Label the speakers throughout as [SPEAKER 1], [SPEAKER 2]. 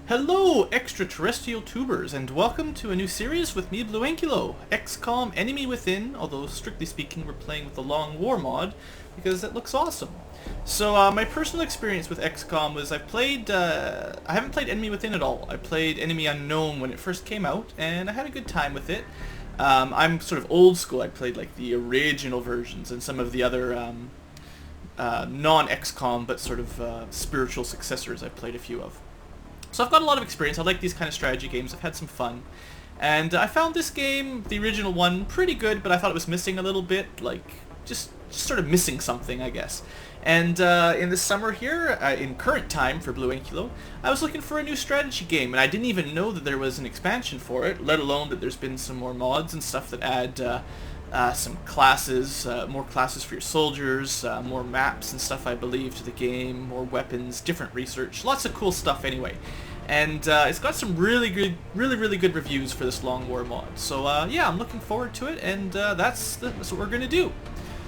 [SPEAKER 1] Hello, extraterrestrial tubers, and welcome to a new series with me, BlueAnkylo, XCOM Enemy Within, although strictly speaking we're playing with the Long War mod, because it looks awesome. So my personal experience with XCOM was I haven't played Enemy Within at all. I played Enemy Unknown when it first came out, and I had a good time with it. I'm sort of old school. I played like the original versions and some of the other non-XCOM but sort of spiritual successors I've played a few of. So I've got a lot of experience. I like these kind of strategy games. I've had some fun. And I found this game, the original one, pretty good, but I thought it was missing a little bit, like, just sort of missing something, I guess. And in the summer here, in current time for BlueAnkylo, I was looking for a new strategy game, and I didn't even know that there was an expansion for it, let alone that there's been some more mods and stuff that add some classes, more classes for your soldiers, more maps and stuff, I believe, to the game, more weapons, different research, lots of cool stuff anyway. And it's got some really good reviews for this Long War mod. So yeah, I'm looking forward to it, and that's what we're going to do.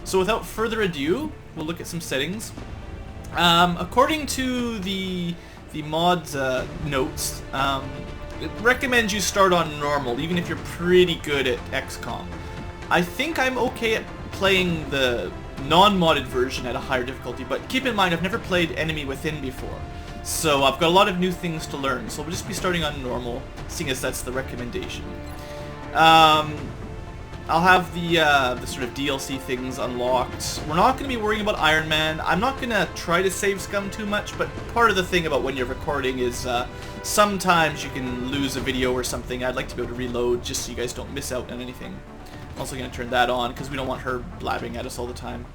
[SPEAKER 1] So without further ado, we'll look at some settings. According to the mod notes, it recommends you start on normal, even if you're pretty good at XCOM. I think I'm okay at playing the non-modded version at a higher difficulty, but keep in mind I've never played Enemy Within before, so I've got a lot of new things to learn, so we'll just be starting on normal, seeing as that's the recommendation. I'll have the sort of DLC things unlocked. We're not going to be worrying about Iron Man. I'm not going to try to save scum too much, but part of the thing about when you're recording is sometimes you can lose a video or something. I'd like to be able to reload just so you guys don't miss out on anything. I'm also going to turn that on because we don't want her blabbing at us all the time.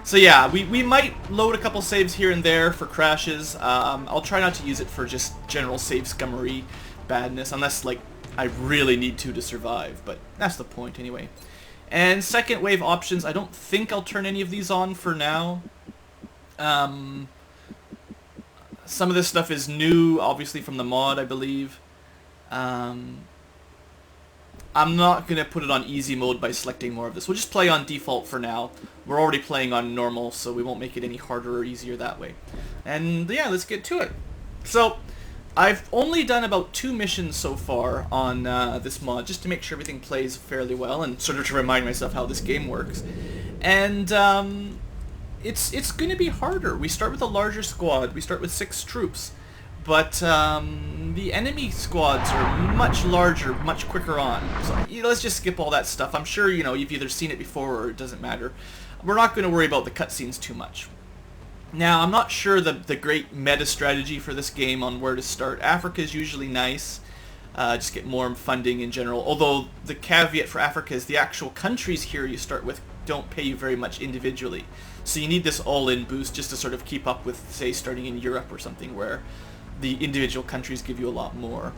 [SPEAKER 1] So yeah, we might load a couple saves here and there for crashes. I'll try not to use it for just general save scummery badness, unless like I really need to survive, but that's the point anyway. And second wave options, I don't think I'll turn any of these on for now. Some of this stuff is new, obviously from the mod, I believe. I'm not going to put it on easy mode by selecting more of this. We'll just play on default for now. We're already playing on normal, so we won't make it any harder or easier that way. And yeah, let's get to it. So, I've only done about 2 missions so far on this mod, just to make sure everything plays fairly well, and sort of to remind myself how this game works. And it's going to be harder. We start with a larger squad. We start with 6 troops. But the enemy squads are much larger, much quicker on. So let's just skip all that stuff. I'm sure you've either seen it before or it doesn't matter. We're not going to worry about the cutscenes too much. Now, I'm not sure the great meta strategy for this game on where to start. Africa is usually nice. Just get more funding in general. Although the caveat for Africa is the actual countries here you start with don't pay you very much individually. So you need this all-in boost just to sort of keep up with, say, starting in Europe or something where the individual countries give you a lot more.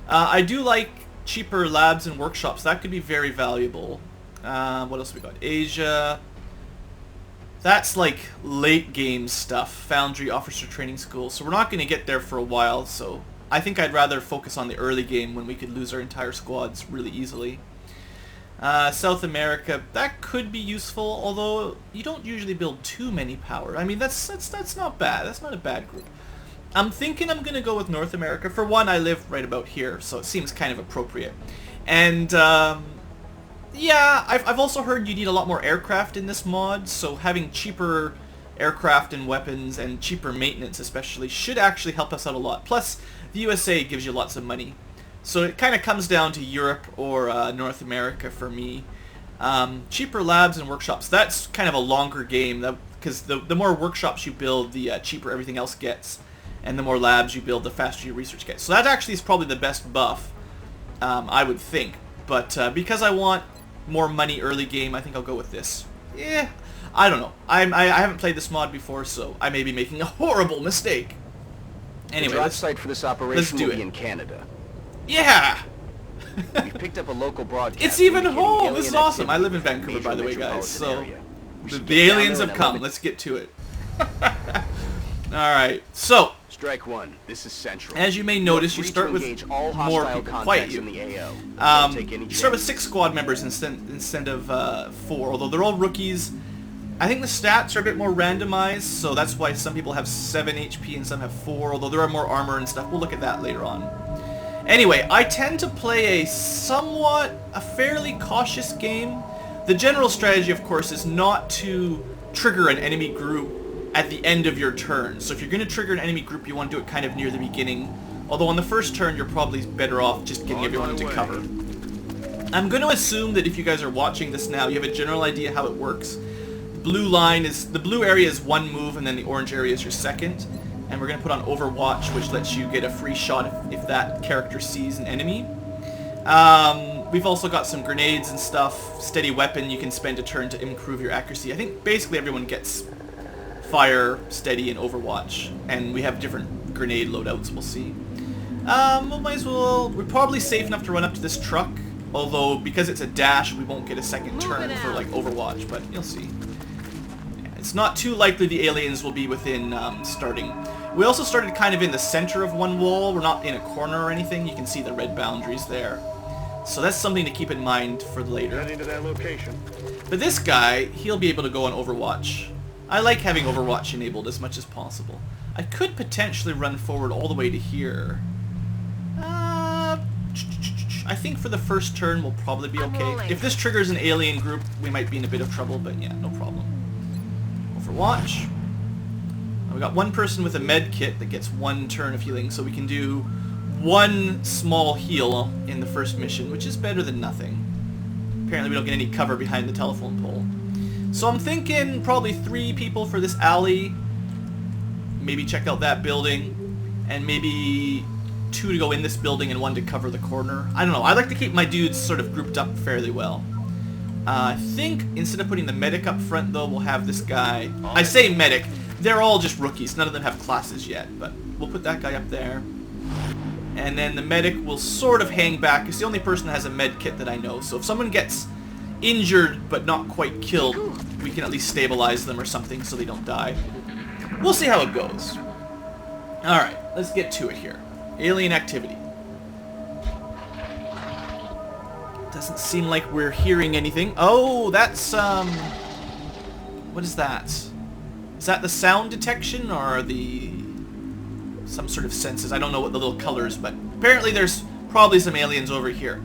[SPEAKER 1] I do like cheaper labs and workshops. That could be very valuable. What else we got? Asia. That's like late game stuff. Foundry, Officer Training School. So we're not going to get there for a while. So I think I'd rather focus on the early game when we could lose our entire squads really easily. South America. That could be useful, although you don't usually build too many power. I mean, that's not bad. That's not a bad group. I'm thinking I'm going to go with North America. For one, I live right about here, so it seems kind of appropriate. And, yeah, I've also heard you need a lot more aircraft in this mod, so having cheaper aircraft and weapons and cheaper maintenance especially should actually help us out a lot. Plus, the USA gives you lots of money. So it kind of comes down to Europe or North America for me. Cheaper labs and workshops, that's kind of a longer game, because the more workshops you build, the cheaper everything else gets. And the more labs you build, the faster your research gets. So that actually is probably the best buff, I would think. But because I want more money early game, I think I'll go with this. Yeah, I don't know. I haven't played this mod before, so I may be making a horrible mistake. Anyway,
[SPEAKER 2] the drop site for this operation will be in Canada.
[SPEAKER 1] Yeah!
[SPEAKER 2] We've picked up a local broadcast.
[SPEAKER 1] It's even home! This is awesome. I live in Vancouver, by the way, guys. So the aliens have come. Let's get to it. Alright, so
[SPEAKER 2] Strike 1. This is central.
[SPEAKER 1] As you may notice, you start with more people. Quiet you. You start with 6 squad members instead of 4, although they're all rookies. I think the stats are a bit more randomized, so that's why some people have 7 HP and some have 4, although there are more armor and stuff. We'll look at that later on. Anyway, I tend to play a fairly cautious game. The general strategy, of course, is not to trigger an enemy group at the end of your turn. So if you're going to trigger an enemy group, you want to do it kind of near the beginning. Although on the first turn, you're probably better off just getting everyone into cover. I'm going to assume that if you guys are watching this now, you have a general idea how it works. The blue area is one move, and then the orange area is your second. And we're going to put on Overwatch, which lets you get a free shot if that character sees an enemy. We've also got some grenades and stuff. Steady weapon, you can spend a turn to improve your accuracy. I think basically everyone gets fire, steady, and Overwatch. And we have different grenade loadouts, we'll see. We're probably safe enough to run up to this truck. Although, because it's a dash, we won't get a second turn for like Overwatch, but you'll see. It's not too likely the aliens will be within starting. We also started kind of in the center of one wall. We're not in a corner or anything. You can see the red boundaries there. So that's something to keep in mind for later.
[SPEAKER 3] Heading to that location.
[SPEAKER 1] But this guy, he'll be able to go on Overwatch. I like having Overwatch enabled as much as possible. I could potentially run forward all the way to here. I think for the first turn we'll probably be okay. If this triggers an alien group, we might be in a bit of trouble, but yeah, no problem. Overwatch. We got one person with a med kit that gets 1 turn of healing, so we can do 1 small heal in the first mission, which is better than nothing. Apparently we don't get any cover behind the telephone pole. So I'm thinking probably 3 people for this alley. Maybe check out that building, and maybe 2 to go in this building and 1 to cover the corner. I don't know. I like to keep my dudes sort of grouped up fairly well. I think instead of putting the medic up front, though, we'll have this guy. I say medic. They're all just rookies. None of them have classes yet, but we'll put that guy up there. And then the medic will sort of hang back. It's the only person that has a med kit that I know. So if someone gets injured but not quite killed, we can at least stabilize them or something so they don't die. We'll see how it goes. Alright, let's get to it here. Alien activity. Doesn't seem like we're hearing anything. Oh, that's, what is that? Is that the sound detection or some sort of senses? I don't know what the little colors, but apparently there's probably some aliens over here.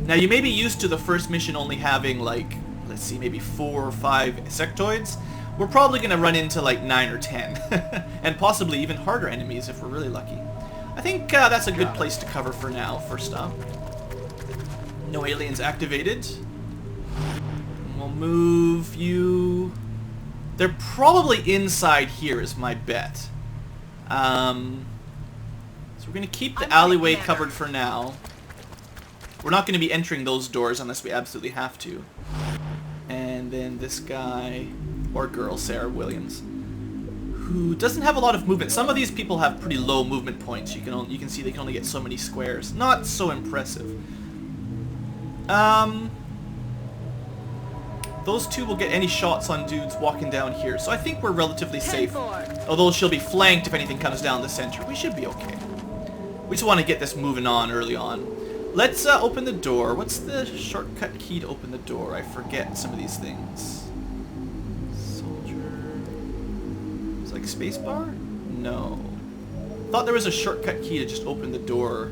[SPEAKER 1] Now, you may be used to the first mission only having, like, let's see, maybe 4 or 5 sectoids. We're probably going to run into, like, 9 or 10. And possibly even harder enemies if we're really lucky. I think that's a good place to cover for now, first up. No aliens activated. We'll move you... They're probably inside here is my bet. So we're going to keep the alleyway covered for now. We're not going to be entering those doors unless we absolutely have to. And then this guy, or girl, Sarah Williams, who doesn't have a lot of movement. Some of these people have pretty low movement points. You can see they can only get so many squares. Not so impressive. Those 2 will get any shots on dudes walking down here, so I think we're relatively safe. Although she'll be flanked if anything comes down the center. We should be okay. We just want to get this moving on early on. Let's open the door. What's the shortcut key to open the door? I forget some of these things. Soldier... Is it like spacebar? No. Thought there was a shortcut key to just open the door.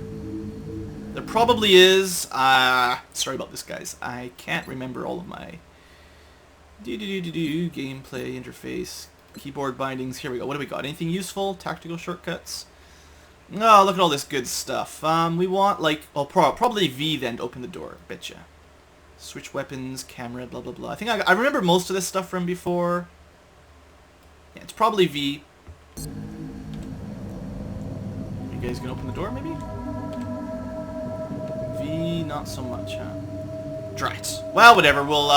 [SPEAKER 1] There probably is. Sorry about this, guys. I can't remember all of my... gameplay interface, keyboard bindings. Here we go. What do we got? Anything useful? Tactical shortcuts? Oh, look at all this good stuff. We want, like, well, probably V then to open the door. Betcha. Switch weapons, camera, blah, blah, blah. I think I remember most of this stuff from before. Yeah, it's probably V. You guys gonna open the door, maybe? V, not so much, huh? Right. Well, whatever. We'll,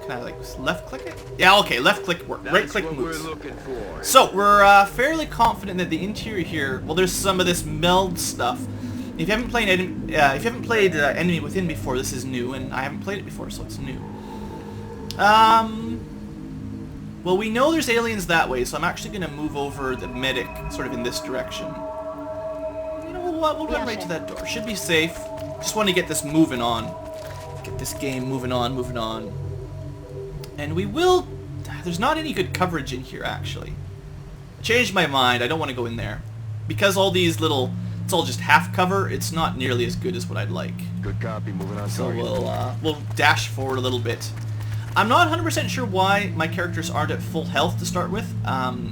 [SPEAKER 1] can I, like, left click it? Yeah, okay, left click work. Right click moves. So, we're fairly confident that the interior here, well, there's some of this meld stuff. If you haven't played Enemy Within before, this is new, and I haven't played it before, so it's new. Well, we know there's aliens that way, so I'm actually going to move over the medic sort of in this direction. You know what? We'll run right to that door. Should be safe. Just want to get this moving on. Get this game moving on, moving on. And we will... There's not any good coverage in here, actually. I changed my mind. I don't want to go in there. Because all these little... It's all just half cover. It's not nearly as good as what I'd like.
[SPEAKER 2] Good copy. Moving on.
[SPEAKER 1] So we'll dash forward a little bit. I'm not 100% sure why my characters aren't at full health to start with.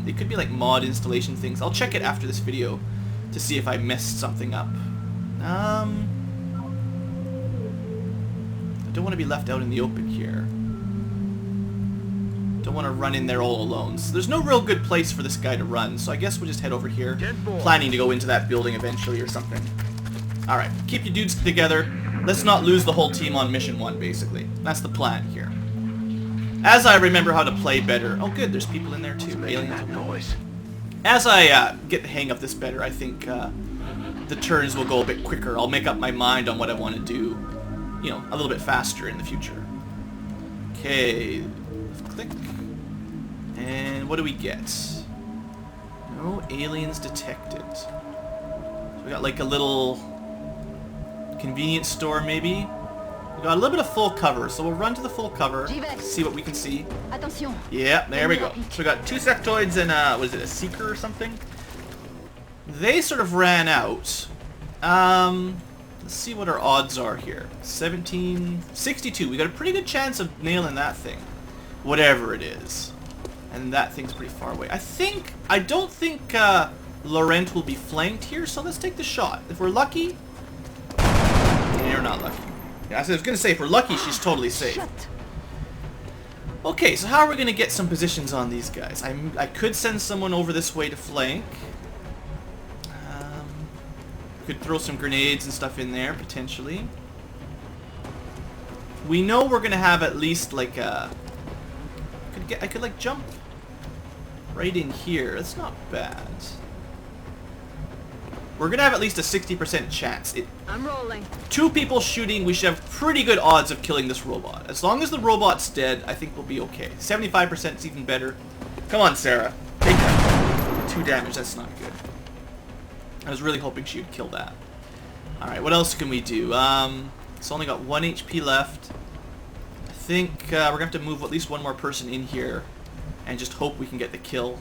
[SPEAKER 1] It could be like mod installation things. I'll check it after this video to see if I messed something up. I don't want to be left out in the open here. Don't want to run in there all alone. So there's no real good place for this guy to run, so I guess we'll just head over here. Planning to go into that building eventually or something. Alright, keep your dudes together. Let's not lose the whole team on mission 1, basically. That's the plan here. As I remember how to play better... Oh good, there's people in there too. Aliens.
[SPEAKER 2] Noise.
[SPEAKER 1] As I get the hang of this better, I think the turns will go a bit quicker. I'll make up my mind on what I want to do, you know, a little bit faster in the future. Okay, click. And what do we get? No aliens detected. So we got like a little convenience store maybe. We got a little bit of full cover, so we'll run to the full cover, see what we can see.
[SPEAKER 3] Attention.
[SPEAKER 1] Yeah, there we go. So we got 2 sectoids and what is it, a seeker or something? They sort of ran out. Let's see what our odds are here. 17, 62. We got a pretty good chance of nailing that thing, whatever it is. And that thing's pretty far away. I don't think Laurent will be flanked here, so let's take the shot. If we're lucky, you're not lucky. Yeah, I was gonna say if we're lucky, she's totally safe. Okay, so how are we gonna get some positions on these guys? I could send someone over this way to flank. Could throw some grenades and stuff in there potentially. We know we're gonna have at least like a. I could like jump right in here. That's not bad. We're gonna have at least a 60% chance.
[SPEAKER 3] I'm rolling.
[SPEAKER 1] 2 people shooting, we should have pretty good odds of killing this robot. As long as the robot's dead, I think we'll be okay. 75% is even better. Come on, Sarah. Take that. 2 damage, that's not good. I was really hoping she would kill that. Alright, what else can we do? It's only got 1 HP left. I think we're gonna have to move at least 1 more person in here and just hope we can get the kill.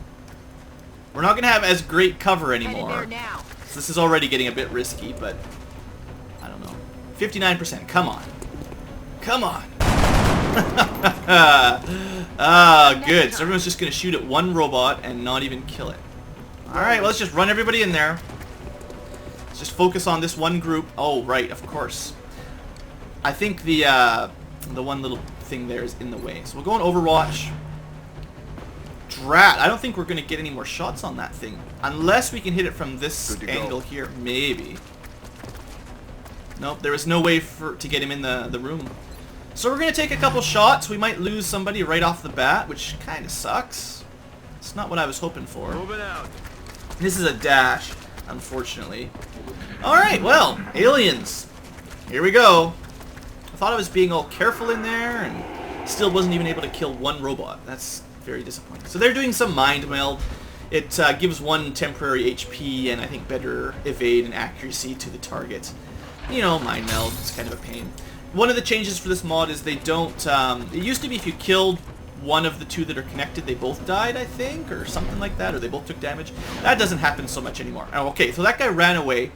[SPEAKER 1] We're not gonna have as great cover anymore.
[SPEAKER 3] Now.
[SPEAKER 1] So this is already getting a bit risky, but I don't know. 59%. Come on. Come on. Ah, good. So everyone's just gonna shoot at 1 robot and not even kill it. Alright, well, let's just run everybody in there. Let's just focus on this one group. Oh, right, of course. I think the one little thing there is in the way. So we'll go on Overwatch. Drat, I don't think we're going to get any more shots on that thing. Unless we can hit it from this angle here. Maybe. Nope, there is no way to get him in the room. So we're going to take a couple shots. We might lose somebody right off the bat, which kind of sucks. It's not what I was hoping for.
[SPEAKER 2] Moving out.
[SPEAKER 1] This is a dash, unfortunately. Alright, well, aliens. Here we go. I thought I was being all careful in there and still wasn't even able to kill 1 robot. That's very disappointing. So they're doing some mind meld. It gives 1 temporary HP and I think better evade and accuracy to the target. You know, mind meld. It's kind of a pain. One of the changes for this mod is they don't... it used to be if you killed 1 of the 2 that are connected, they both died, I think, or something like that, or they both took damage. That doesn't happen so much anymore. Oh, okay, so that guy ran away.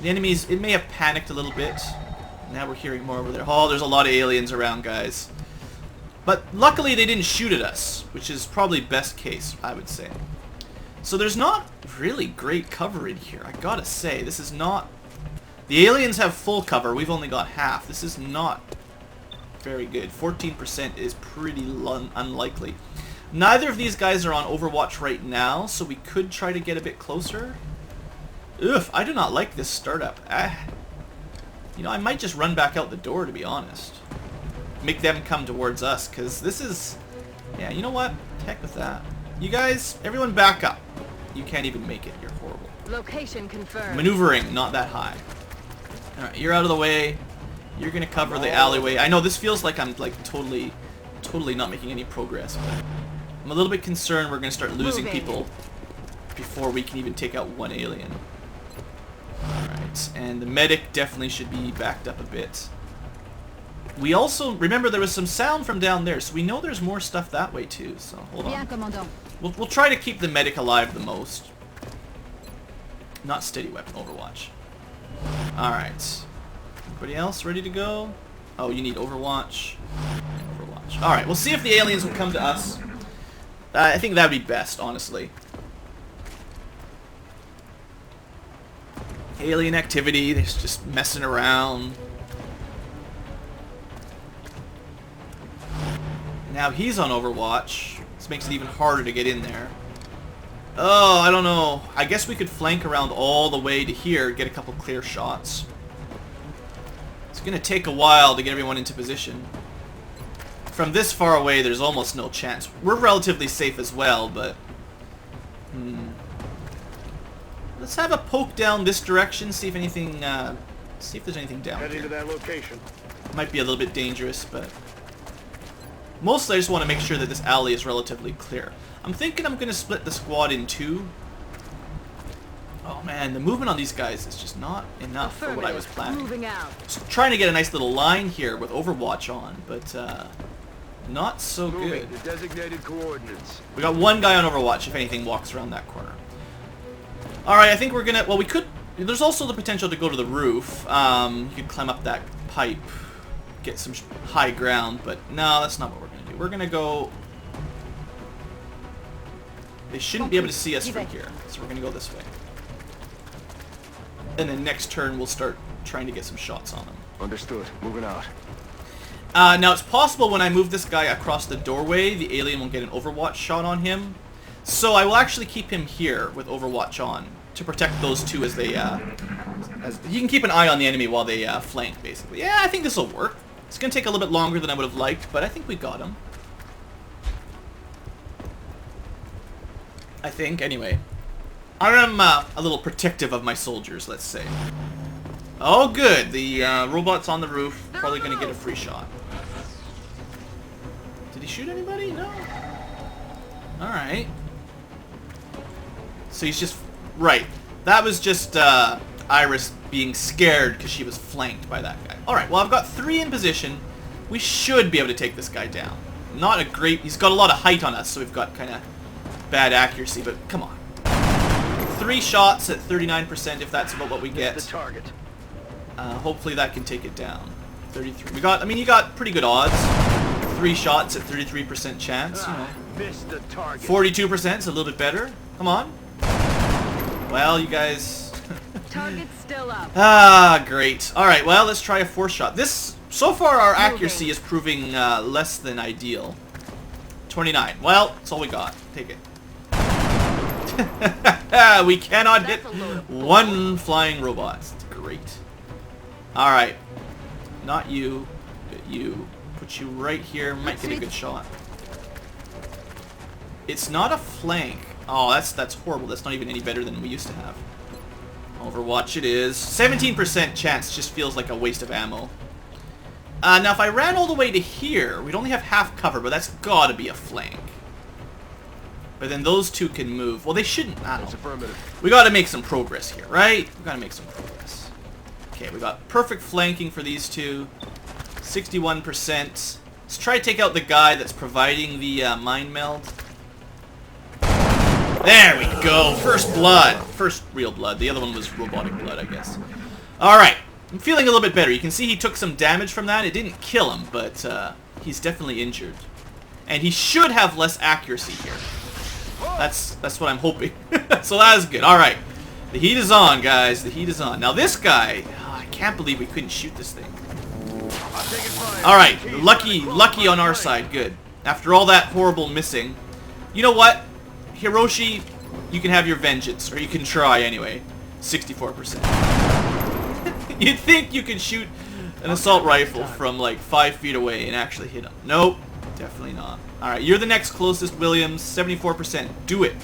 [SPEAKER 1] The enemies, it may have panicked a little bit. Now we're hearing more over there. Oh, there's a lot of aliens around, guys. But luckily they didn't shoot at us, which is probably best case, I would say. So there's not really great cover in here, I gotta say. This is not... The aliens have full cover, we've only got half. This is not very good. 14% is pretty unlikely. Neither of these guys are on Overwatch right now, so we could try to get a bit closer. Ugh, I do not like this startup. You know, I might just run back out the door, to be honest. Make them come towards us, because this is... Yeah, you know what? Heck with that. You guys, everyone back up. You can't even make it. You're horrible.
[SPEAKER 3] Location confirmed.
[SPEAKER 1] Maneuvering, not that high. Alright, you're out of the way. You're going to cover the alleyway. I know this feels like I'm like totally not making any progress, but I'm a little bit concerned we're going to start losing people before we can even take out 1 alien. Alright, and the medic definitely should be backed up a bit. We also, remember there was some sound from down there, so we know there's more stuff that way too, so hold on.
[SPEAKER 3] Bien, commandant.
[SPEAKER 1] We'll try to keep the medic alive the most. Not steady weapon, Overwatch. Alright. Anybody else ready to go? Oh, you need Overwatch. Overwatch. Alright, we'll see if the aliens will come to us. I think that would be best, honestly. Alien activity, they're just messing around. Now he's on Overwatch. This makes it even harder to get in there. Oh, I don't know. I guess we could flank around all the way to here, get a couple clear shots. It's gonna take a while to get everyone into position. From this far away, there's almost no chance. We're relatively safe as well, but... Let's have a poke down this direction, see if anything, see if there's anything down
[SPEAKER 4] Heading
[SPEAKER 1] here.
[SPEAKER 4] to that location.
[SPEAKER 1] Might be a little bit dangerous, but... Mostly I just want to make sure that this alley is relatively clear. I'm thinking I'm going to split the squad in two. Oh man, the movement on these guys is just not enough for what I was planning.
[SPEAKER 3] Moving out.
[SPEAKER 1] So trying to get a nice little line here with Overwatch on, but not so good.
[SPEAKER 4] The designated coordinates.
[SPEAKER 1] We got one guy on Overwatch if anything walks around that corner. Alright, I think we're gonna... Well, we could... There's also the potential to go to the roof. You could climb up that pipe, get some high ground, but no, that's not what we're gonna do. We're gonna go... They shouldn't be able to see us from here, so we're gonna go this way. And then next turn we'll start trying to get some shots on them.
[SPEAKER 2] Understood. Moving out.
[SPEAKER 1] Now it's possible when I move this guy across the doorway, the alien will get an Overwatch shot on him. So I will actually keep him here with Overwatch on to protect those two as they, you can keep an eye on the enemy while they flank, basically. Yeah, I think this will work. It's going to take a little bit longer than I would have liked, but I think we got him. I think, anyway. I'm a little protective of my soldiers, let's say. Oh, good. The robot's on the roof. Probably going to get a free shot. Did he shoot anybody? No. Alright. So he's just... Right. That was just Iris being scared because she was flanked by that guy. Alright, well I've got 3 in position. We should be able to take this guy down. Not a great... He's got a lot of height on us, so we've got kind of bad accuracy, but come on. 3 shots at 39% if that's about what we get.
[SPEAKER 4] The target.
[SPEAKER 1] Hopefully that can take it down. 33. We got... I mean, you got pretty good odds. 3 shots at 33% chance, you know.
[SPEAKER 4] Missed the target.
[SPEAKER 1] 42% is a little bit better. Come on. Well, you guys...
[SPEAKER 3] Target's still up.
[SPEAKER 1] Ah, great. Alright, well, let's try a 4th shot. This, so far, our accuracy is proving less than ideal. 29. Well, that's all we got. Take it. We cannot hit one flying robot. It's great. Alright. Not you, but you. Put you right here. Might get a good shot. It's not a flank. Oh, that's horrible. That's not even any better than we used to have. Overwatch it is. 17% chance just feels like a waste of ammo. Now, if I ran all the way to here, we'd only have half cover, but that's gotta be a flank. But then those two can move. Well, they shouldn't. I don't know. We gotta make some progress here, right? We gotta make some progress. Okay, we got perfect flanking for these two. 61%. Let's try to take out the guy that's providing the mind meld. There we go. First blood. First real blood. The other one was robotic blood, I guess. Alright. I'm feeling a little bit better. You can see he took some damage from that. It didn't kill him, but he's definitely injured. And he should have less accuracy here. That's what I'm hoping. So that is good. Alright. The heat is on, guys. The heat is on. Now this guy... Oh, I can't believe we couldn't shoot this thing. Alright. Lucky on our side. Good. After all that horrible missing. You know what? Hiroshi, you can have your vengeance, or you can try anyway. 64%. You'd think you could shoot an assault rifle from like 5 feet away and actually hit him. Nope, definitely not. Alright, you're the next closest, Williams. 74%. Do it.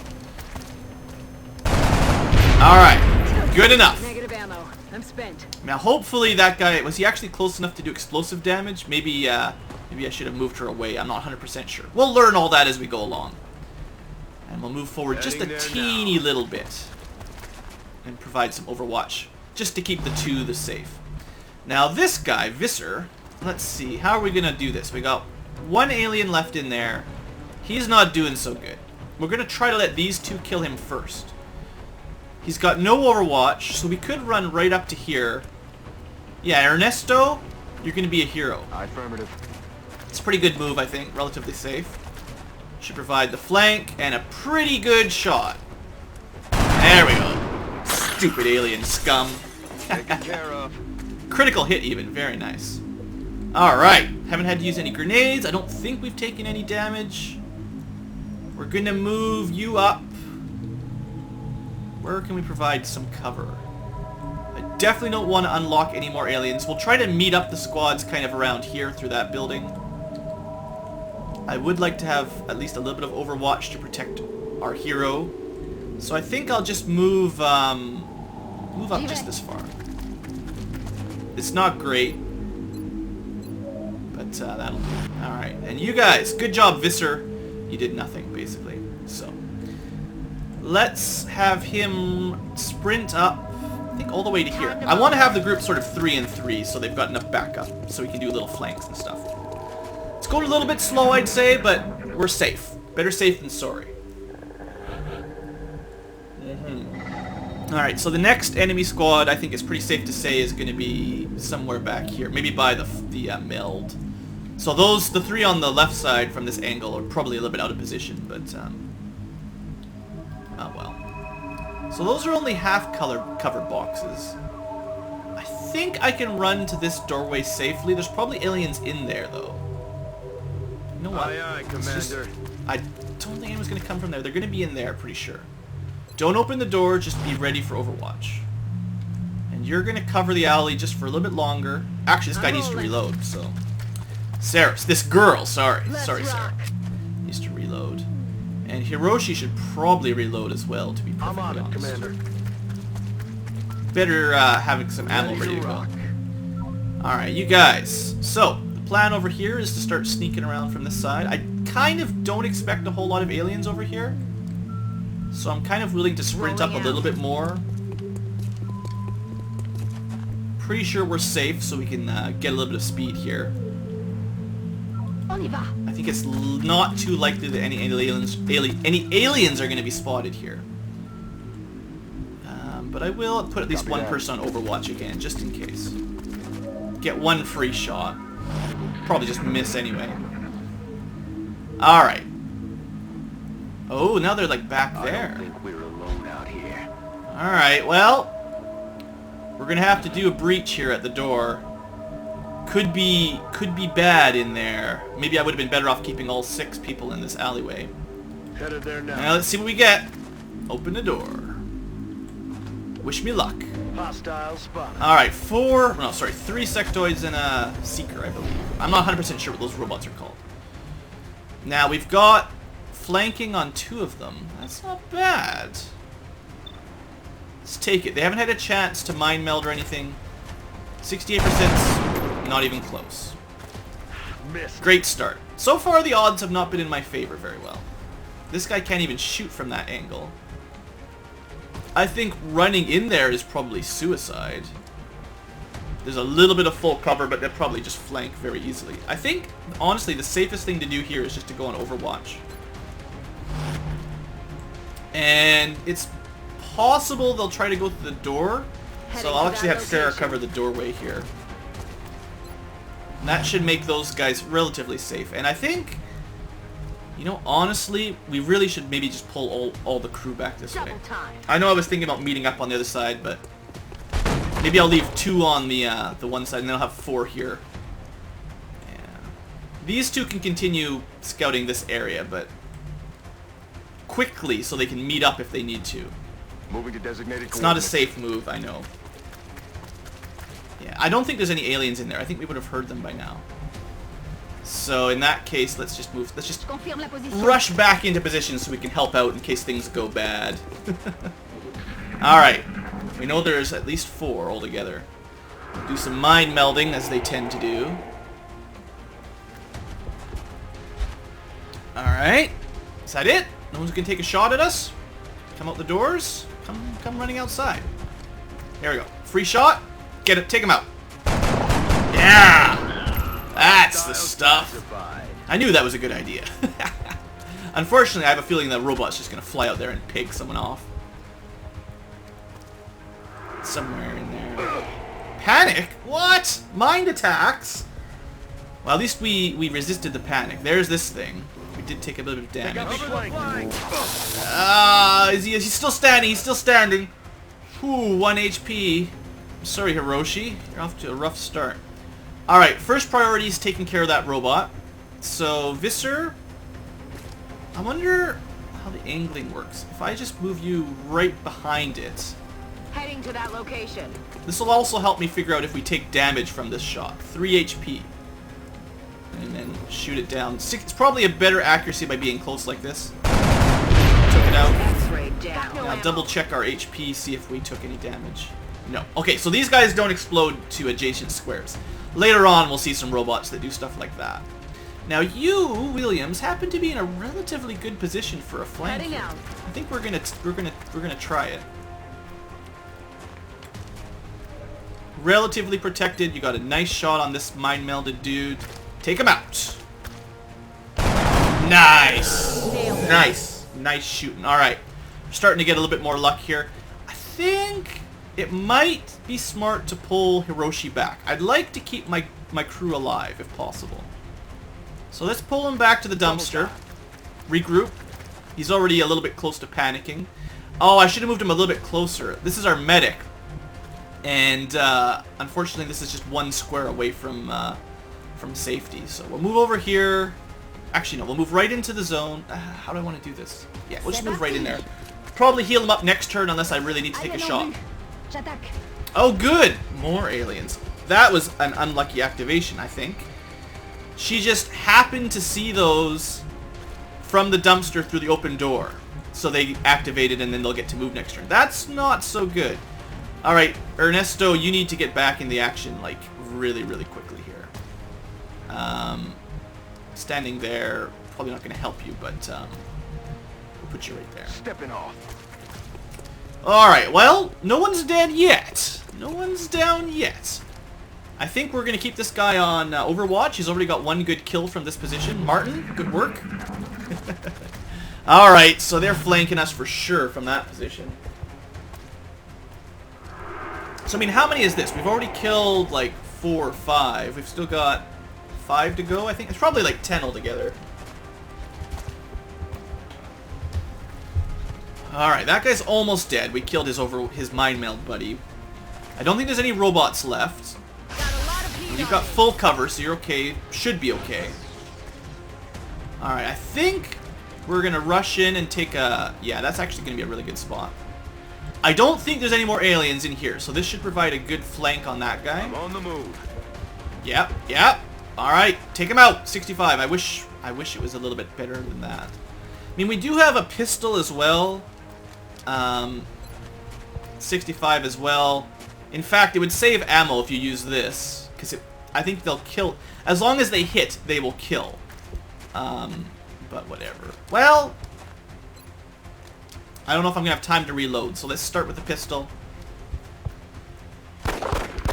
[SPEAKER 1] Alright, good enough.
[SPEAKER 3] Negative ammo. I'm spent.
[SPEAKER 1] Now hopefully that guy, was he actually close enough to do explosive damage? Maybe I should have moved her away. I'm not 100% sure. We'll learn all that as we go along. And we'll move forward just a teeny little bit. And provide some Overwatch. Just to keep the two safe. Now this guy, Visser, let's see. How are we gonna do this? We got one alien left in there. He's not doing so good. We're gonna try to let these two kill him first. He's got no overwatch, so we could run right up to here. Yeah, Ernesto, you're gonna be a hero.
[SPEAKER 2] Affirmative.
[SPEAKER 1] It's a pretty good move, I think. Relatively safe. Should provide the flank and a pretty good shot. There we go. Stupid alien scum.
[SPEAKER 4] Taken care of.
[SPEAKER 1] Critical hit even. Very nice. Alright. Haven't had to use any grenades. I don't think we've taken any damage. We're gonna move you up. Where can we provide some cover? I definitely don't want to unlock any more aliens. We'll try to meet up the squads kind of around here through that building. I would like to have at least a little bit of overwatch to protect our hero. So I think I'll just move up just this far. It's not great, but that'll do. Alright, and you guys, good job, Visser. You did nothing, basically. So, let's have him sprint up, I think all the way to here. I want to have the group sort of 3 and 3, so they've got enough backup, so we can do little flanks and stuff. It's going a little bit slow, I'd say, but we're safe. Better safe than sorry. Alright, so the next enemy squad, I think it's pretty safe to say, is going to be somewhere back here. Maybe by the meld. So the 3 on the left side from this angle are probably a little bit out of position, but, oh well. So those are only half-covered boxes. I think I can run to this doorway safely. There's probably aliens in there, though. You know what?
[SPEAKER 4] Aye, aye, Commander.
[SPEAKER 1] I don't think anyone's going to come from there. They're going to be in there, pretty sure. Don't open the door, just be ready for Overwatch. And you're going to cover the alley just for a little bit longer. Actually, this guy needs to reload, so... Sarah, this girl, sorry, Sarah. Needs to reload. And Hiroshi should probably reload as well, to be perfectly
[SPEAKER 4] I'm on it,
[SPEAKER 1] honest.
[SPEAKER 4] Commander.
[SPEAKER 1] Better having some ammo ready to go. Alright, you guys. So, the plan over here is to start sneaking around from this side. I kind of don't expect a whole lot of aliens over here. So I'm kind of willing to sprint up a little bit more. Pretty sure we're safe, so we can get a little bit of speed here. I think it's not too likely that any aliens are going to be spotted here. But I will put at least one person on Overwatch again, just in case. Get one free shot. Probably just miss anyway. Alright. Oh, now they're like back there.
[SPEAKER 2] I don't think we're alone out here.
[SPEAKER 1] Alright, well, we're gonna have to do a breach here at the door. Could be bad in there. Maybe I would have been better off keeping all 6 people in this alleyway.
[SPEAKER 4] Headed there now.
[SPEAKER 1] Now let's see what we get. Open the door. Wish me luck.
[SPEAKER 4] Hostile spotted.
[SPEAKER 1] Alright, 3 sectoids and a seeker, I believe. I'm not 100% sure what those robots are called. Now we've got flanking on 2 of them. That's not bad. Let's take it. They haven't had a chance to mind meld or anything. 68%, not even close.
[SPEAKER 4] Missed.
[SPEAKER 1] Great start. So far the odds have not been in my favor very well. This guy can't even shoot from that angle. I think running in there is probably suicide. There's a little bit of full cover, but they'll probably just flank very easily. I think, honestly, the safest thing to do here is just to go on Overwatch. And it's possible they'll try to go through the door. So I'll actually have Sarah cover the doorway here. And that should make those guys relatively safe. And I think, you know, honestly, we really should maybe just pull all the crew back this way. I know I was thinking about meeting up on the other side, but maybe I'll leave 2 on the one side, and then I'll have 4 here. Yeah. These 2 can continue scouting this area, but quickly, so they can meet up if they need to.
[SPEAKER 2] Moving to designated
[SPEAKER 1] It's not a safe move, I know. Yeah, I don't think there's any aliens in there. I think we would have heard them by now. So in that case, let's just move. Let's just rush back into position so we can help out in case things go bad. Alright. We know there's at least 4 altogether. Do some mind melding, as they tend to do. Alright. Is that it? No one's gonna take a shot at us? Come out the doors? Come running outside. Here we go. Free shot. Get it. Take him out. Yeah! That's the
[SPEAKER 4] Hostiles
[SPEAKER 1] stuff.
[SPEAKER 4] classified.
[SPEAKER 1] I knew that was a good idea. Unfortunately, I have a feeling that robot's just gonna fly out there and pig someone off. Somewhere in there. Panic? What? Mind attacks? Well, at least we resisted the panic. There's this thing. We did take a bit of damage.
[SPEAKER 4] Cover the flank.
[SPEAKER 1] He's still standing. He's still standing. Whew, 1 HP. I'm sorry, Hiroshi. You're off to a rough start. Alright, first priority is taking care of that robot. So, Visser, I wonder how the angling works. If I just move you right behind it,
[SPEAKER 3] Heading to that location.
[SPEAKER 1] this will also help me figure out if we take damage from this shot. 3 HP. And then shoot it down. It's probably a better accuracy by being close like this. Took it out.
[SPEAKER 3] X-ray down.
[SPEAKER 1] Now double check our HP, see if we took any damage. No. Okay, so these guys don't explode to adjacent squares. Later on, we'll see some robots that do stuff like that. Now you, Williams, happen to be in a relatively good position for a flank.
[SPEAKER 3] Heading out.
[SPEAKER 1] I think we're gonna try it. Relatively protected. You got a nice shot on this mind-melded dude. Take him out. Nice. Nice shooting. All right, we're starting to get a little bit more luck here. I think it might be smart to pull Hiroshi back. I'd like to keep my crew alive if possible. So let's pull him back to the dumpster. Regroup. He's already a little bit close to panicking. Oh, I should have moved him a little bit closer. This is our medic. And unfortunately, this is just 1 square away from safety. So we'll move over here. Actually, no, we'll move right into the zone. How do I want to do this? Yeah, we'll just move right in there. Probably heal him up next turn unless I really need to take a shot. Oh, good! More aliens. That was an unlucky activation, I think. She just happened to see those from the dumpster through the open door. So they activated and then they'll get to move next turn. That's not so good. Alright, Ernesto, you need to get back in the action, like, really, really quickly here. Standing there, probably not going to help you, but we'll put you right there.
[SPEAKER 2] Stepping off.
[SPEAKER 1] Alright, well, no one's dead yet. No one's down yet. I think we're going to keep this guy on Overwatch. He's already got 1 good kill from this position. Martin, good work. Alright, so they're flanking us for sure from that position. So, I mean, how many is this? We've already killed, like, 4 or 5. We've still got 5 to go, I think. It's probably, like, 10 altogether. Alright, that guy's almost dead. We killed his mind meld buddy. I don't think there's any robots left. You've got full cover, so you're okay. Should be okay. Alright, I think we're going to rush in and take a... Yeah, that's actually going to be a really good spot. I don't think there's any more aliens in here, so this should provide a good flank on that guy.
[SPEAKER 4] I'm on the move.
[SPEAKER 1] Yep. Alright, take him out. 65. I wish it was a little bit better than that. I mean, we do have a pistol as well. 65 as well. In fact, it would save ammo if you use this, because I think they'll kill. As long as they hit, they will kill. But whatever. Well, I don't know if I'm gonna have time to reload, so let's start with the pistol.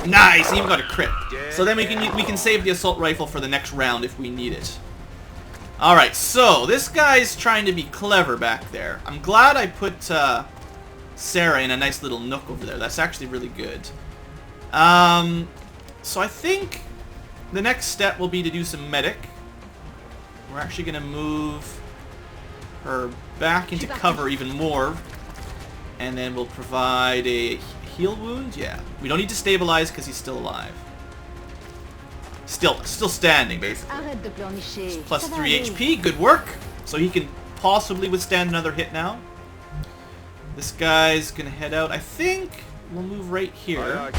[SPEAKER 1] Nice, he even got a crit. So then we can save the assault rifle for the next round if we need it. All right, so this guy's trying to be clever back there. I'm glad I put Sarah in a nice little nook over there. That's actually really good. So I think the next step will be to do some medic. We're actually gonna move her back into cover even more, and then we'll provide a heal wound. Yeah, we don't need to stabilize because he's still alive. Still standing, basically. Plus 3 HP, good work. So he can possibly withstand another hit now. This guy's gonna head out. I think we'll move right here.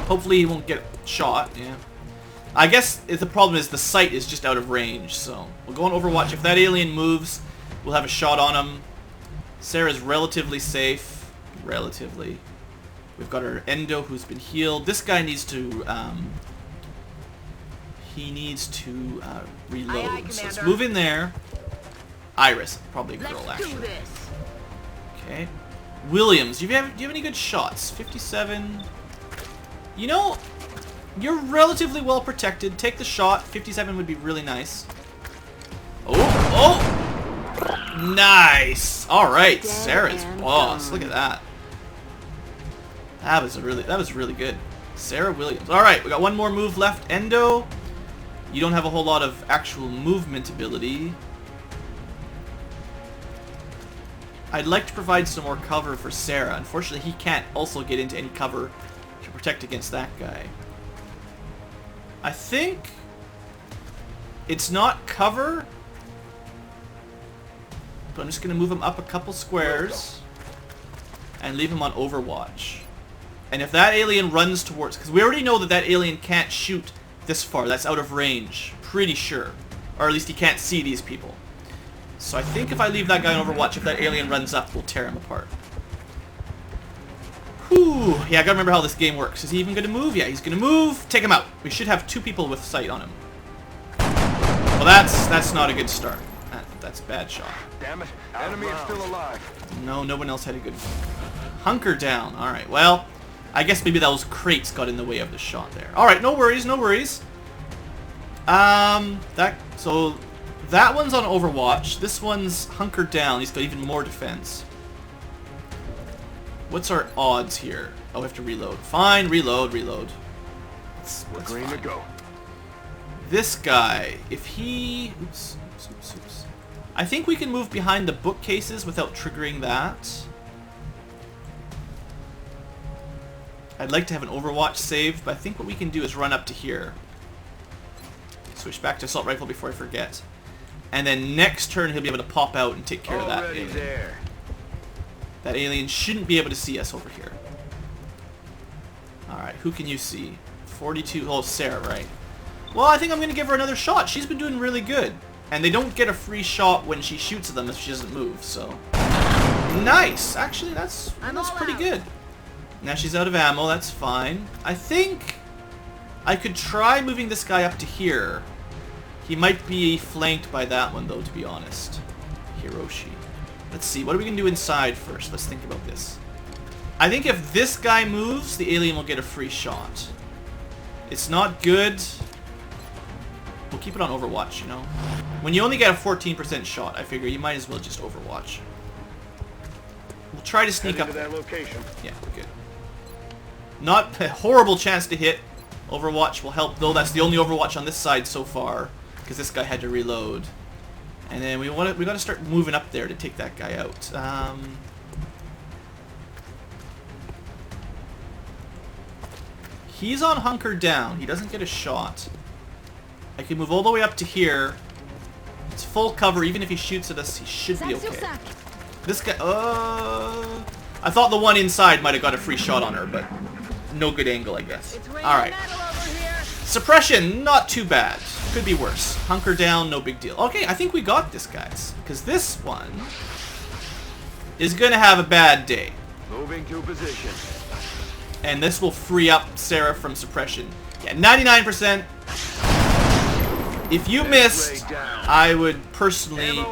[SPEAKER 1] Hopefully he won't get shot. Yeah. I guess the problem is the sight is just out of range, so we'll go on Overwatch. If that alien moves, we'll have a shot on him. Sarah's relatively safe. Relatively. We've got our Endo who's been healed. This guy needs to reload.
[SPEAKER 3] Aye,
[SPEAKER 1] so let's
[SPEAKER 3] Commander.
[SPEAKER 1] move in there. Iris, probably a girl
[SPEAKER 3] Let's do
[SPEAKER 1] actually.
[SPEAKER 3] this.
[SPEAKER 1] Okay. Williams, do you have any good shots? 57. You know, You're relatively well protected. Take the shot. 57 would be really nice. Oh! Oh! Nice! Alright, Sarah's boss. Look at that. That was really good. Sarah Williams. Alright, we got one more move left. Endo. You don't have a whole lot of actual movement ability. I'd like to provide some more cover for Sarah. Unfortunately, he can't also get into any cover to protect against that guy. I think it's not cover, but I'm just going to move him up a couple squares and leave him on Overwatch. And if that alien runs towards... Because we already know that that alien can't shoot this far. That's out of range. Pretty sure. Or at least he can't see these people. So I think if I leave that guy on Overwatch, if that alien runs up, we'll tear him apart. Whew. Yeah, I gotta remember how this game works. Is he even gonna move? Yeah, he's gonna move. Take him out. We should have 2 people with sight on him. Well, that's not a good start. That's a bad shot.
[SPEAKER 2] Damn it. Enemy is still alive.
[SPEAKER 1] No, no one else had a good... Hunker down. Alright, well, I guess maybe those crates got in the way of the shot there. Alright, no worries, no worries. So that one's on Overwatch. This one's hunkered down. He's got even more defense. What's our odds here? Oh, we have to reload. Fine, reload. That's
[SPEAKER 2] Green to
[SPEAKER 1] fine.
[SPEAKER 2] go.
[SPEAKER 1] This guy, if he... Oops. I think we can move behind the bookcases without triggering that. I'd like to have an Overwatch saved, but I think what we can do is run up to here. Switch back to assault rifle before I forget. And then next turn he'll be able to pop out and take care of that alien.
[SPEAKER 4] There.
[SPEAKER 1] That alien shouldn't be able to see us over here. Alright, who can you see? 42. Oh, Sarah, right. Well, I think I'm going to give her another shot. She's been doing really good. And they don't get a free shot when she shoots at them if she doesn't move, so... Nice! Actually, that's pretty good. Now she's out of ammo, that's fine. I think I could try moving this guy up to here. He might be flanked by that one, though, to be honest. Hiroshi. Let's see, what are we going to do inside first? Let's think about this. I think if this guy moves, the alien will get a free shot. It's not good. We'll keep it on Overwatch, you know? When you only get a 14% shot, I figure you might as well just Overwatch. We'll try to sneak up
[SPEAKER 4] to that location.
[SPEAKER 1] Yeah, good. Not a horrible chance to hit. Overwatch will help, though. That's the only Overwatch on this side so far, because this guy had to reload. And then we got to start moving up there to take that guy out. He's on hunker down. He doesn't get a shot. I can move all the way up to here. It's full cover. Even if he shoots at us, he should be okay. This guy... I thought the one inside might have got a free shot on her, but no good angle, I guess. Alright. Suppression, not too bad. Could be worse. Hunker down, no big deal. Okay, I think we got this, guys. Because this one is going to have a bad day.
[SPEAKER 2] Moving to position.
[SPEAKER 1] And this will free up Sarah from suppression. Yeah, 99%. If you missed, I would personally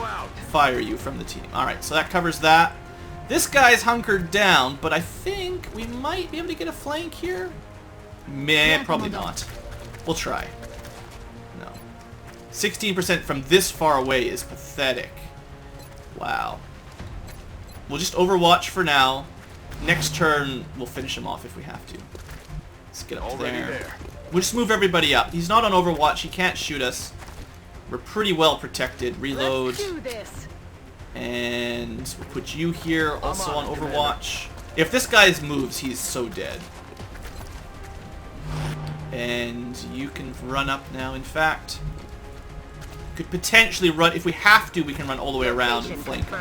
[SPEAKER 1] fire you from the team. Alright, so that covers that. This guy's hunkered down, but I think we might be able to get a flank here. Meh, probably not. We'll try. No. 16% from this far away is pathetic. Wow. We'll just Overwatch for now. Next turn, we'll finish him off if we have to. Let's get up there. We'll just move everybody up. He's not on Overwatch. He can't shoot us. We're pretty well protected. Reload.
[SPEAKER 3] Let's do this.
[SPEAKER 1] And we'll put you here, also on Overwatch. If this guy moves, he's so dead. And you can run up now. In fact, could potentially run. If we have to, we can run all the way around and flank him.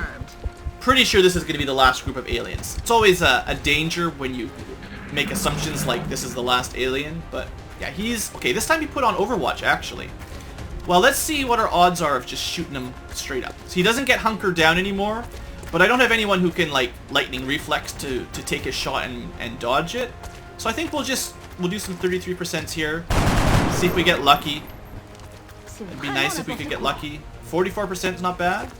[SPEAKER 1] Pretty sure this is going to be the last group of aliens. It's always a danger when you make assumptions like this is the last alien. But yeah, he's... Okay, this time he put on Overwatch, actually. Well, let's see what our odds are of just shooting him straight up. So he doesn't get hunkered down anymore, but I don't have anyone who can, like, lightning reflex to take his shot and dodge it. So I think we'll do some 33% here. See if we get lucky. It'd be nice if we could get lucky. 44% is not bad.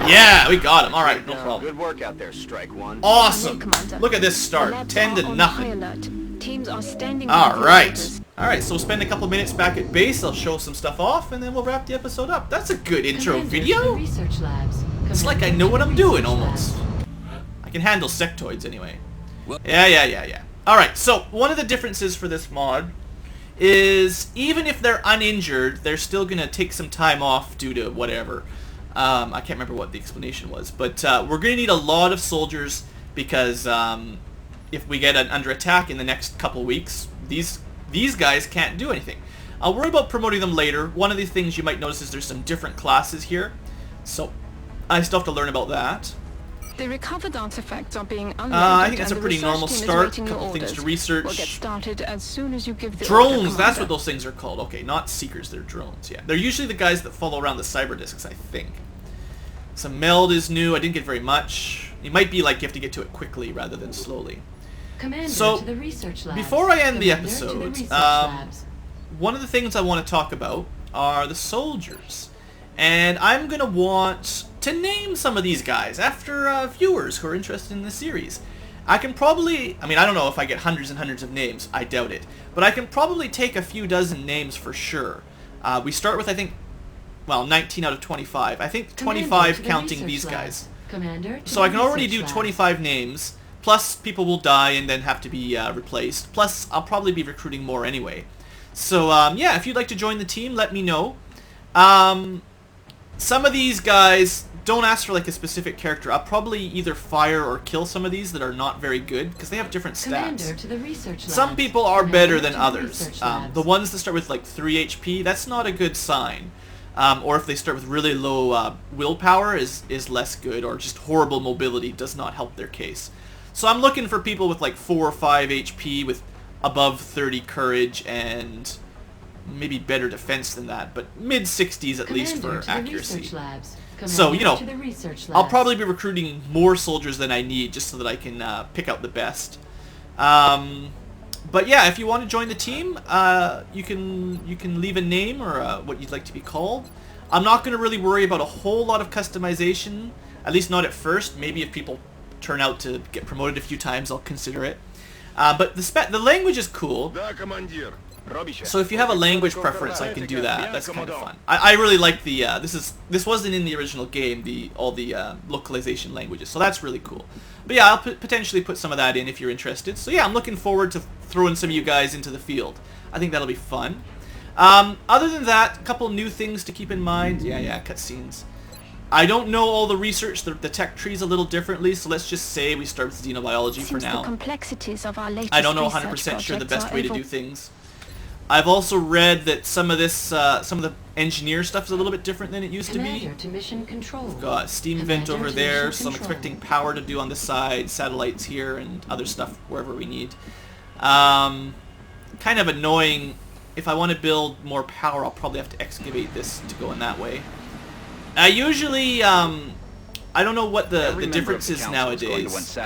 [SPEAKER 1] Yeah, we got him. Alright, no problem.
[SPEAKER 2] Good work out there, Strike One.
[SPEAKER 1] Awesome. Look at this start. 10 to nothing.
[SPEAKER 5] teams are standing by for
[SPEAKER 1] Alright.
[SPEAKER 5] orders.
[SPEAKER 1] Alright, so we'll spend a couple minutes back at base. I'll show some stuff off, and then we'll wrap the episode up. That's a good intro
[SPEAKER 6] Commander to the
[SPEAKER 1] video.
[SPEAKER 6] research labs.
[SPEAKER 1] It's like I
[SPEAKER 6] Commander
[SPEAKER 1] know
[SPEAKER 6] to
[SPEAKER 1] what
[SPEAKER 6] the
[SPEAKER 1] I'm doing,
[SPEAKER 6] research
[SPEAKER 1] almost.
[SPEAKER 6] labs.
[SPEAKER 1] I can handle sectoids anyway. Yeah. Alright, so one of the differences for this mod is even if they're uninjured, they're still going to take some time off due to whatever. I can't remember what the explanation was, but we're going to need a lot of soldiers because if we get under attack in the next couple weeks, these guys can't do anything. I'll worry about promoting them later. One of the things you might notice is there's some different classes here, so I still have to learn about that.
[SPEAKER 5] The recovered artifacts are being unloaded.
[SPEAKER 1] I think that's a
[SPEAKER 5] and the
[SPEAKER 1] pretty
[SPEAKER 5] research
[SPEAKER 1] normal
[SPEAKER 5] team is
[SPEAKER 1] start.
[SPEAKER 5] waiting your
[SPEAKER 1] Couple things
[SPEAKER 5] orders.
[SPEAKER 1] to research.
[SPEAKER 5] We'll get started as soon as you give the order,
[SPEAKER 1] Drones, that's
[SPEAKER 5] Commander.
[SPEAKER 1] what those things are called. Okay, not seekers, they're drones. Yeah, they're usually the guys that follow around the cyber discs, I think. Some meld is new. I didn't get very much. It might be like you have to get to it quickly rather than slowly.
[SPEAKER 6] Commander
[SPEAKER 1] So,
[SPEAKER 6] to the research labs.
[SPEAKER 1] before I end the
[SPEAKER 6] Commander to
[SPEAKER 1] episode,
[SPEAKER 6] research labs.
[SPEAKER 1] one of the things I want to talk about are the soldiers. And I'm going to want to name some of these guys after viewers who are interested in the series. I can probably, I mean, I don't know if I get hundreds and hundreds of names. I doubt it. But I can probably take a few dozen names for sure. We start with, I think, well, 19 out of 25. I think 25
[SPEAKER 6] to the
[SPEAKER 1] counting
[SPEAKER 6] research
[SPEAKER 1] these
[SPEAKER 6] labs.
[SPEAKER 1] guys.
[SPEAKER 6] Commander to
[SPEAKER 1] So
[SPEAKER 6] the
[SPEAKER 1] I can already
[SPEAKER 6] research
[SPEAKER 1] do
[SPEAKER 6] labs.
[SPEAKER 1] 25 names, plus people will die and then have to be replaced. Plus, I'll probably be recruiting more anyway. So, yeah, if you'd like to join the team, let me know. Some of these guys, don't ask for like a specific character. I'll probably either fire or kill some of these that are not very good, because they have different
[SPEAKER 6] Commander
[SPEAKER 1] stats.
[SPEAKER 6] to the research labs.
[SPEAKER 1] Some people are
[SPEAKER 6] Commander
[SPEAKER 1] better
[SPEAKER 6] to
[SPEAKER 1] than
[SPEAKER 6] the
[SPEAKER 1] others.
[SPEAKER 6] research labs.
[SPEAKER 1] The ones that start with like 3 HP, that's not a good sign. Or if they start with really low willpower is less good, or just horrible mobility does not help their case. So I'm looking for people with like 4 or 5 HP with above 30 courage and maybe better defense than that, but mid 60s at least
[SPEAKER 6] Commander
[SPEAKER 1] for
[SPEAKER 6] to the
[SPEAKER 1] accuracy.
[SPEAKER 6] research labs.
[SPEAKER 1] So, you know,
[SPEAKER 6] Commander to the research
[SPEAKER 1] I'll
[SPEAKER 6] labs.
[SPEAKER 1] probably be recruiting more soldiers than I need just so that I can pick out the best. But yeah, if you want to join the team, you can leave a name or what you'd like to be called. I'm not going to really worry about a whole lot of customization, at least not at first. Maybe if people turn out to get promoted a few times, I'll consider it. But the language is cool.
[SPEAKER 2] Да, командир.
[SPEAKER 1] So if you have a language preference, I can do that. That's kind of fun. I really like the this wasn't in the original game, all the localization languages, so that's really cool. But yeah, I'll potentially put some of that in if you're interested. So yeah, I'm looking forward to throwing some of you guys into the field. I think that'll be fun. Other than that, a couple new things to keep in mind. Yeah, cutscenes. I don't know all the research. The tech tree's a little differently, so let's just say we start with xenobiology for
[SPEAKER 5] Seems
[SPEAKER 1] now.
[SPEAKER 5] the complexities of our latest
[SPEAKER 1] I don't know
[SPEAKER 5] research
[SPEAKER 1] 100% sure the
[SPEAKER 5] projects
[SPEAKER 1] best
[SPEAKER 5] are
[SPEAKER 1] way to
[SPEAKER 5] able-
[SPEAKER 1] do things. I've also read that some of the engineer stuff is a little bit different than it used to
[SPEAKER 6] Commander
[SPEAKER 1] be.
[SPEAKER 6] to mission control.
[SPEAKER 1] Got a steam vent
[SPEAKER 6] Commander
[SPEAKER 1] over
[SPEAKER 6] to
[SPEAKER 1] there,
[SPEAKER 6] mission
[SPEAKER 1] so I'm
[SPEAKER 6] control.
[SPEAKER 1] expecting power to do on the side, satellites here, and other stuff wherever we need. Kind of annoying. If I want to build more power, I'll probably have to excavate this to go in that way. I usually, I don't know what the difference is nowadays,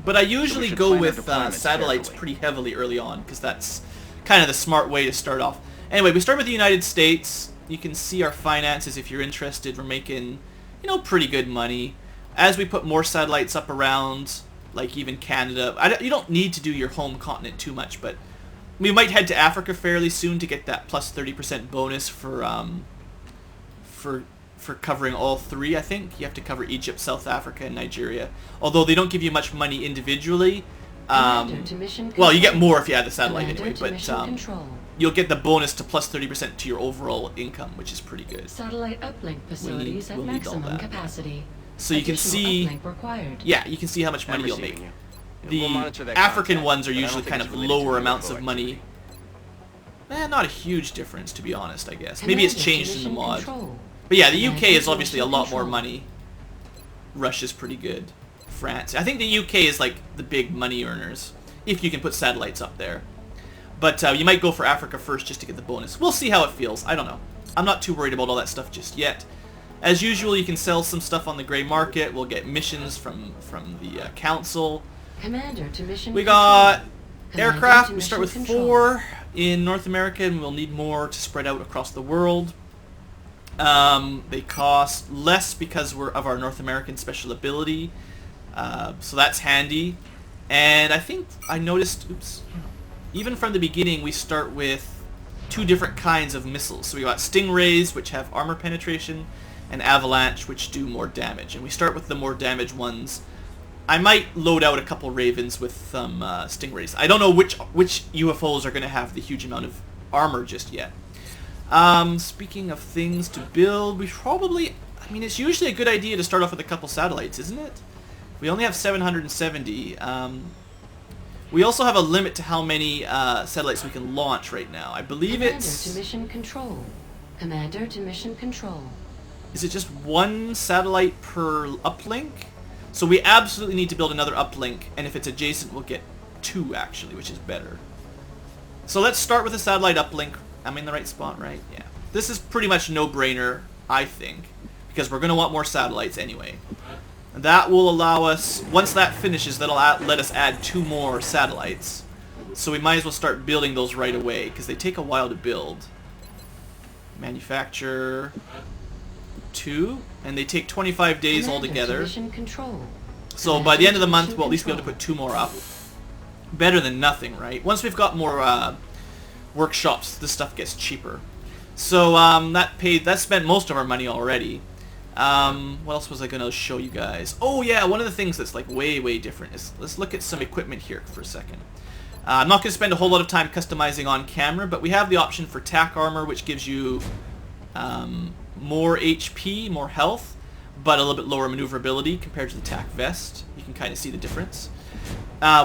[SPEAKER 1] but I usually go with satellites pretty heavily early on, because that's kind of the smart way to start off. Anyway, we start with the United States. You can see our finances if you're interested. We're making, you know, pretty good money. As we put more satellites up around, like even Canada, you don't need to do your home continent too much, but we might head to Africa fairly soon to get that plus 30% bonus for covering all three. I think you have to cover Egypt, South Africa, and Nigeria. Although they don't give you much money individually.
[SPEAKER 6] Commander to mission
[SPEAKER 1] Well, you get
[SPEAKER 6] control.
[SPEAKER 1] more if you add the satellite
[SPEAKER 6] Commander
[SPEAKER 1] anyway,
[SPEAKER 6] to
[SPEAKER 1] but
[SPEAKER 6] mission control.
[SPEAKER 1] you'll get the bonus to plus 30% to your overall income, which is pretty good.
[SPEAKER 6] Satellite uplink facilities
[SPEAKER 1] we'll
[SPEAKER 6] at
[SPEAKER 1] need all
[SPEAKER 6] maximum
[SPEAKER 1] that.
[SPEAKER 6] capacity.
[SPEAKER 1] So you can
[SPEAKER 6] Additional
[SPEAKER 1] see,
[SPEAKER 6] uplink required.
[SPEAKER 1] yeah, you can see how much money you'll make. The African ones are usually kind of lower amounts of money. Not a huge difference, to be honest, I guess. Maybe it's
[SPEAKER 6] Commander to
[SPEAKER 1] changed in the
[SPEAKER 6] mission
[SPEAKER 1] mod.
[SPEAKER 6] control.
[SPEAKER 1] But yeah, the UK
[SPEAKER 6] Commander
[SPEAKER 1] is
[SPEAKER 6] to
[SPEAKER 1] obviously a
[SPEAKER 6] mission
[SPEAKER 1] lot more
[SPEAKER 6] control.
[SPEAKER 1] money. Russia's pretty good. France. I think the UK is like the big money earners, if you can put satellites up there. But you might go for Africa first just to get the bonus. We'll see how it feels. I don't know. I'm not too worried about all that stuff just yet. As usual, you can sell some stuff on the grey market. We'll get missions from the council.
[SPEAKER 6] Commander to mission
[SPEAKER 1] We
[SPEAKER 6] control.
[SPEAKER 1] got
[SPEAKER 6] Commander
[SPEAKER 1] aircraft.
[SPEAKER 6] to
[SPEAKER 1] We start with
[SPEAKER 6] mission control.
[SPEAKER 1] 4 in North America, and we'll need more to spread out across the world. They cost less because of our North American special ability, so that's handy. And I think I noticed, oops, even from the beginning, we start with 2 different kinds of missiles. So we got Stingrays, which have armor penetration, and Avalanche, which do more damage. And we start with the more damage ones. I might load out a couple Ravens with some Stingrays. I don't know which UFOs are going to have the huge amount of armor just yet. Speaking of things to build, we probably... I mean, it's usually a good idea to start off with a couple satellites, isn't it? We only have 770. We also have a limit to how many satellites we can launch right now. I believe
[SPEAKER 6] Commander
[SPEAKER 1] it's...
[SPEAKER 6] to mission control. Commander to mission control.
[SPEAKER 1] Is it just 1 satellite per uplink? So we absolutely need to build another uplink, and if it's adjacent, we'll get 2 actually, which is better. So let's start with a satellite uplink. I'm in the right spot, right? Yeah. This is pretty much no-brainer, I think, because we're going to want more satellites anyway. That will allow us, once that finishes, that'll let us add 2 more satellites. So we might as well start building those right away, because they take a while to build. Manufacture 2, and they take 25 days
[SPEAKER 6] Commander
[SPEAKER 1] altogether.
[SPEAKER 6] to mission control.
[SPEAKER 1] So
[SPEAKER 6] Commander
[SPEAKER 1] by the end of the
[SPEAKER 6] to
[SPEAKER 1] month,
[SPEAKER 6] mission
[SPEAKER 1] we'll at least be able to
[SPEAKER 6] control.
[SPEAKER 1] put 2 more up. Better than nothing, right? Once we've got more workshops, this stuff gets cheaper. So that spent most of our money already. What else was I going to show you guys? Oh yeah, one of the things that's like way different is, let's look at some equipment here for a second. I'm not going to spend a whole lot of time customizing on camera, but we have the option for tack armor, which gives you more HP, more health, but a little bit lower maneuverability compared to the tack vest. You can kind of see the difference.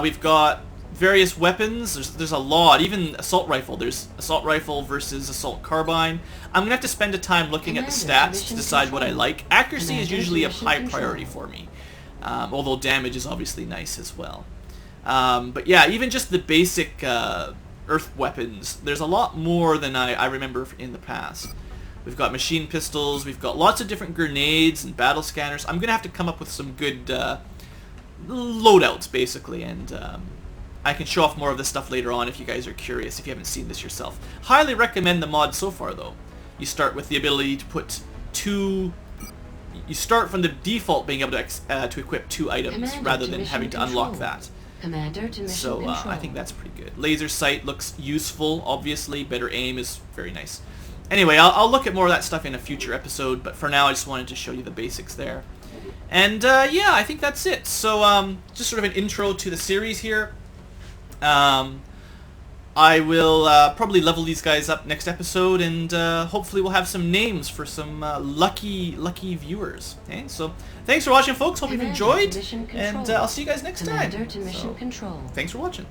[SPEAKER 1] We've got various weapons. There's a lot, even assault rifle. There's assault rifle versus assault carbine. I'm going to have to spend a time looking at the stats to decide what I like. Accuracy is usually a high priority for me, although damage is obviously nice as well. But yeah, even just the basic earth weapons, there's a lot more than I remember in the past. We've got machine pistols, we've got lots of different grenades and battle scanners. I'm going to have to come up with some good loadouts, basically, and I can show off more of this stuff later on if you guys are curious, if you haven't seen this yourself. Highly recommend the mod so far, though. You start with the ability to put 2... You start from the default being able to equip 2 items
[SPEAKER 6] Commander
[SPEAKER 1] rather
[SPEAKER 6] to
[SPEAKER 1] than
[SPEAKER 6] mission
[SPEAKER 1] having to
[SPEAKER 6] control.
[SPEAKER 1] unlock that.
[SPEAKER 6] Commander to mission
[SPEAKER 1] So
[SPEAKER 6] control.
[SPEAKER 1] I think that's pretty good. Laser sight looks useful, obviously. Better aim is very nice. Anyway, I'll look at more of that stuff in a future episode, but for now I just wanted to show you the basics there. And yeah, I think that's it. So just sort of an intro to the series here. I will probably level these guys up next episode, and hopefully we'll have some names for some lucky viewers. Okay, so thanks for watching, folks. Hope you've
[SPEAKER 6] Commander
[SPEAKER 1] enjoyed,
[SPEAKER 6] to mission
[SPEAKER 1] and
[SPEAKER 6] control.
[SPEAKER 1] I'll see you guys next time.
[SPEAKER 6] Commander to mission
[SPEAKER 1] So,
[SPEAKER 6] control.
[SPEAKER 1] thanks for watching.